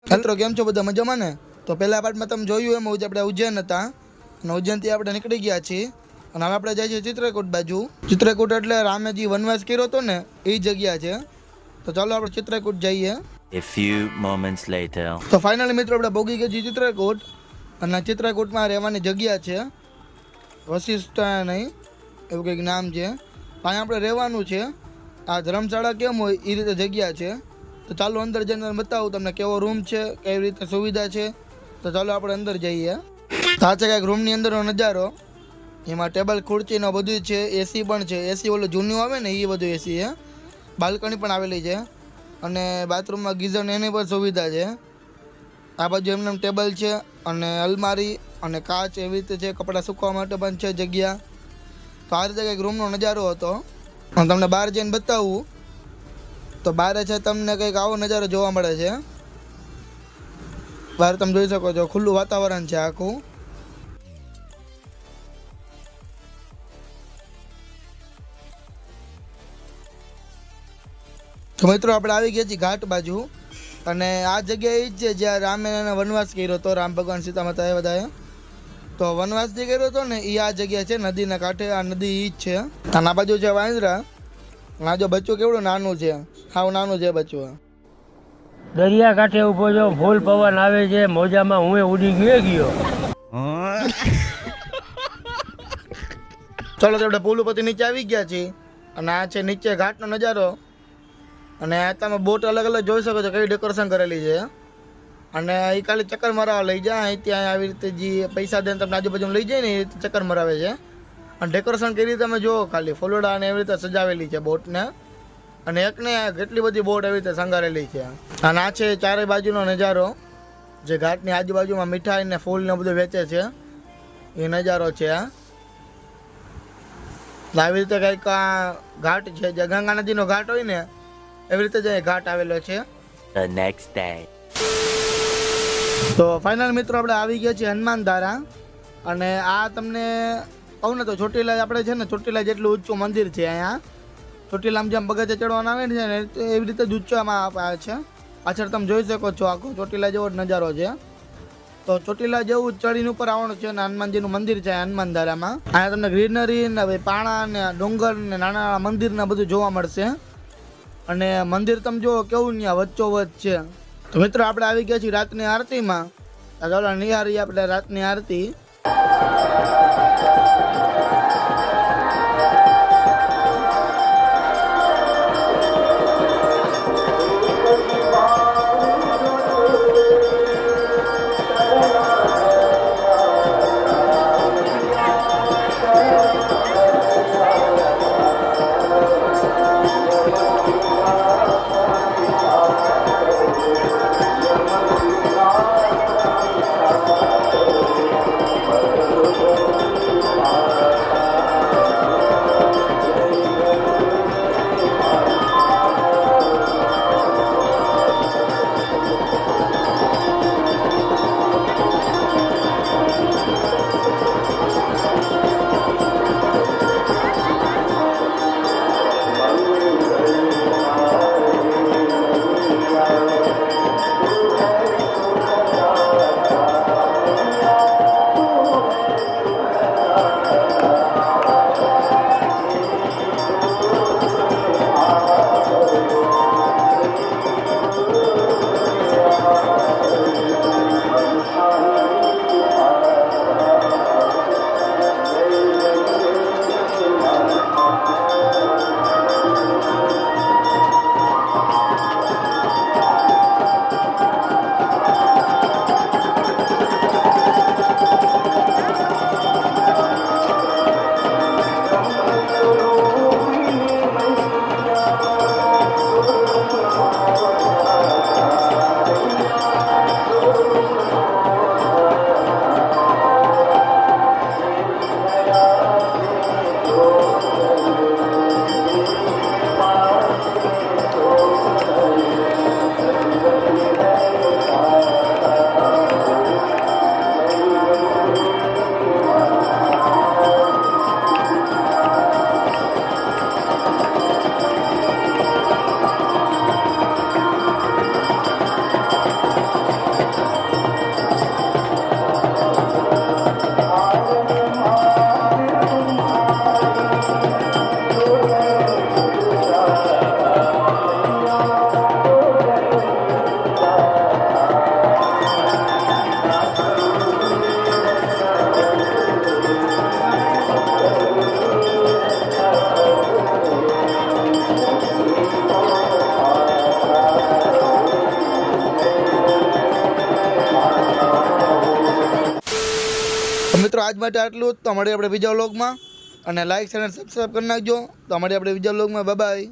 મિત્રો કેમ છો બધા મજામાં ને? તો પહેલા પાર્ટમાં તમે જોયું એમ આપણે ઉજ્જૈન હતા અને ઉજ્જૈનથી આપણે નીકળી ગયા છીએ અને હવે આપણે જઈએ છીએ ચિત્રકૂટ બાજુ. ચિત્રકૂટ એટલે રામેજી વનવાસ કર્યો હતો ને એ જગ્યા છે. તો ચાલો આપણે ચિત્રકૂટ જઈએ. A few moments later. તો ફાઇનલી મિત્રો આપણે પહોંચી ગયા છીએ ચિત્રકૂટ અને ચિત્રકૂટમાં રહેવાની જગ્યા છે. વશિષ્ઠ નહીં એવું કંઈક નામ છે. ત્યાં આપણે રહેવાનું છે. આ ધર્મશાળા કેમ હોય એ રીતે જગ્યા છે. તો ચાલો અંદર જઈને બતાવું તમને કેવો રૂમ છે, કેવી રીતે સુવિધા છે. તો ચાલો આપણે અંદર જઈએ. આ છે કંઈક રૂમની અંદરનો નજારો. એમાં ટેબલ ખુરચીનો બધું છે, એસી પણ છે. એસી ઓલું જૂનું આવે ને એ બધું એસી છે. બાલ્કની પણ આવેલી છે અને બાથરૂમમાં ગીઝર એની પણ સુવિધા છે. આ બાજુ એમને ટેબલ છે અને અલમારી અને કાચ એવી રીતે છે. કપડાં સૂકવવા માટે પણ છે જગ્યા. તો આ રીતે કંઈક રૂમનો નજારો હતો. હું તમને બહાર જઈને બતાવું તો બહાર છે તમને કંઈક આવો નજારો જોવા મળે છે. બહાર તમે જોઈ શકો છો ખુલ્લું વાતાવરણ છે આખું. તો મિત્રો આપણે આવી ગયા છીએ ઘાટ બાજુ અને આ જગ્યા એ જ છે જ્યાં રામે વનવાસ કર્યો હતો. રામ ભગવાન સીતા માતા એ બધાએ તો વનવાસ જે કર્યો હતો ને એ આ જગ્યા છે. નદીના કાંઠે આ નદી એ જ છે. અને આ બાજુ છે વાંદરા. આ જો બચ્ચું કેવડું નાનું છે, હાવ નાનું છે બચ્ચું. દરિયા કાંઠે ઉભો છો, ફૂલ પવન આવે છે, મોજામાં હું ઉડી ગયો. ચાલો આપણે પુલ ઉપરથી નીચે આવી ગયા છીએ અને આ છે નીચે ઘાટનો નજારો. અને આ તમે બોટ અલગ અલગ જોઈ શકો છો કઈ ડેકોરેશન કરેલી છે. અને એ ખાલી ચક્કર મરાવા લઈ જાય. અહીં ત્યાં આવી રીતે જે પૈસા દઈને તમને આજુબાજુ લઈ જાય ને એ રીતે ચક્કર મરાવે છે. અને ડેકોરેશન કરી તમે જુઓ ખાલી ફૂલડા ને એવી રીતે સજાવેલી છે બોટને. અને એકને કેટલી બધી બોટ એવી રીતે શણગારેલી છે. અને આ છે ચારે બાજુનો નજારો જે ઘાટની આજુબાજુમાં મીઠાઈ ને ફૂલ ને બધું વેચે છે એ નજારો છે. આવી રીતે કંઈક આ ઘાટ છે જે ગંગા નદીનો ઘાટ હોય ને એવી રીતે જ ઘાટ આવેલો છે. The next day. તો ફાઇનલ મિત્રો આપણે આવી ગયા છીએ હનુમાન ધારા. અને આ તમને કહું ને તો ચોટીલા આપણે છે ને ચોટીલા જેટલું ઊંચું મંદિર છે. અહીંયા ચોટીલામાં જેમ પગથિયે ચડવાનું આવે છે ને એવી રીતે જ ઊંચામાં આવે છે. પાછળ તમે જોઈ શકો છો આખો ચોટીલા જેવો જ નજારો છે. તો ચોટીલા જેવું ચડીને ઉપર આવવાનું છે અને હનુમાનજીનું મંદિર છે હનુમાન ધારામાં. અહીંયા તમને ગ્રીનરી ને પાણા ને ડુંગર ને નાના નાના મંદિર ને બધું જોવા મળશે. અને મંદિર તમે જુઓ કેવું ત્યાં વચ્ચોવચ્ચ છે. તો મિત્રો આપણે આવી ગયા છીએ રાતની આરતીમાં. ચાલો નિહારીએ આપણે રાતની આરતી. તો મિત્રો આજ માટે આટલું જ. તો મળીએ આપણે બીજા વ્લોગમાં, અને લાઈક શેર અને સબસ્ક્રાઈબ કરી નાખજો. તો મળીએ આપણે બીજા વ્લોગમાં. Bye bye.